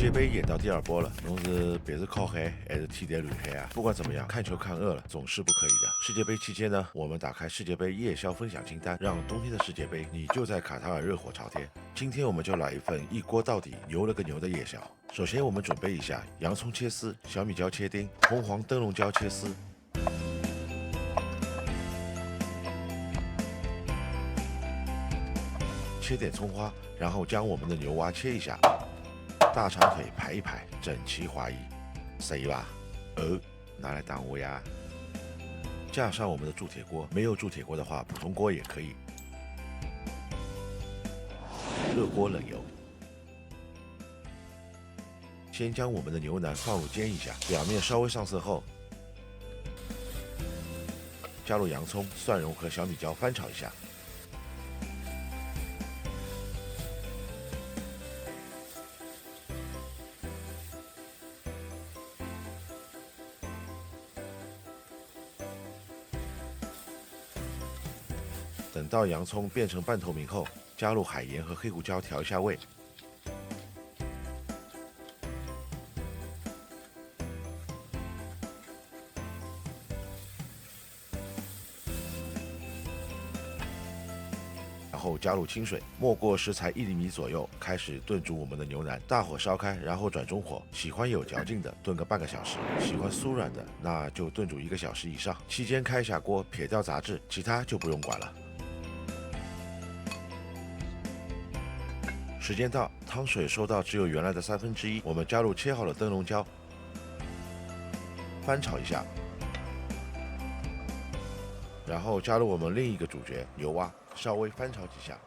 界杯演到第2波了，侬是别是靠海还是天台乱海啊？不管怎么样，看球看饿了总是不可以的。世界杯期间呢，我们打开世界杯夜宵分享清单，让冬天的世界杯你就在卡塔尔热火朝天。今天我们就来一份一锅到底、牛了个牛的夜宵。首先我们准备一下洋葱切丝、小米椒切丁、红黄灯笼椒切丝。切点葱花，然后将我们的牛蛙切一下，大长腿排一排，整齐划一。谁吧？拿来当我呀。架上我们的铸铁锅，没有铸铁锅的话，普通锅也可以。热锅冷油，先将我们的牛腩放入煎一下，表面稍微上色后，加入洋葱、蒜蓉和小米椒翻炒一下。等到洋葱变成半透明后，加入海盐和黑胡椒调一下味。然后加入清水，没过食材1厘米左右，开始炖煮我们的牛腩。大火烧开，然后转中火。喜欢有嚼劲的，炖个半个小时；喜欢酥软的，那就炖煮1个小时以上。期间开一下锅，撇掉杂质，其他就不用管了。时间到，汤水收到只有原来的1/3，我们加入切好的灯笼椒，翻炒一下，然后加入我们另一个主角牛蛙，稍微翻炒几下。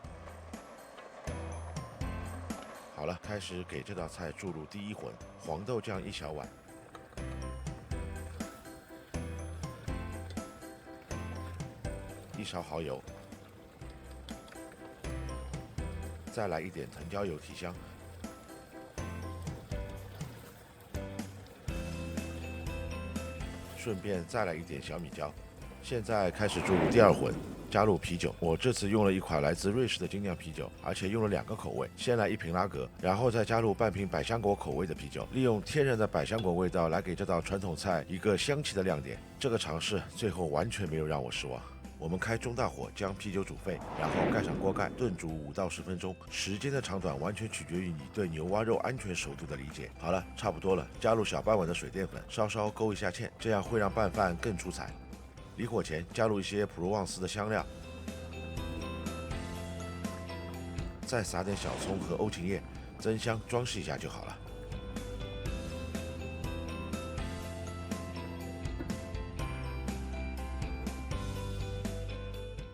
好了，开始给这道菜注入第一魂，黄豆酱1小碗，1勺蚝油。再来一点藤椒油提香，顺便再来一点小米椒。现在开始注入第2魂，加入啤酒。我这次用了一款来自瑞士的精酿啤酒，而且用了2个口味。先来1瓶拉格，然后再加入半瓶百香果口味的啤酒，利用天然的百香果味道来给这道传统菜一个香气的亮点。这个尝试最后完全没有让我失望。我们开中大火将啤酒煮沸，然后盖上锅盖炖煮5到10分钟，时间的长短完全取决于你对牛蛙肉安全熟度的理解。好了，差不多了，加入小半碗的水淀粉，稍稍勾一下芡，这样会让拌饭更出彩。离火前加入一些普罗旺斯的香料，再撒点小葱和欧芹叶，增香装饰一下就好了。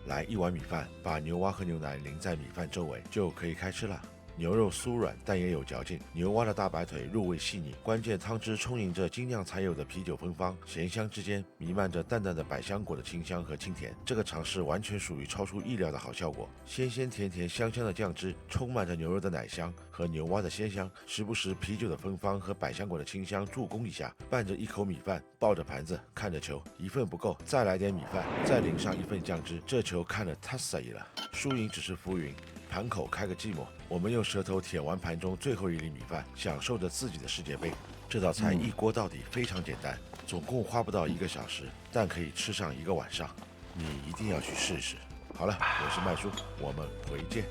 来1碗米饭，把牛蛙和牛腩淋在米饭周围，就可以开吃了。牛肉酥软，但也有嚼劲。牛蛙的大白腿入味细腻，关键汤汁充盈着精酿才有的啤酒芬芳，咸香之间弥漫着淡淡的百香果的清香和清甜。这个尝试完全属于超出意料的好效果。鲜鲜甜甜香香的酱汁充满着牛肉的奶香和牛蛙的鲜香，时不时啤酒的芬芳和百香果的清香助攻一下，拌着一口米饭，抱着盘子看着球，1份不够，再来点米饭，再淋上1份酱汁，这球看得太色了。输赢只是浮云。盘口开个寂寞，我们用舌头舔完盘中最后1粒米饭，享受着自己的世界杯。这道菜一锅到底，非常简单，总共花不到1个小时，但可以吃上1个晚上。你一定要去试试。好了，我是麦叔，我们回见。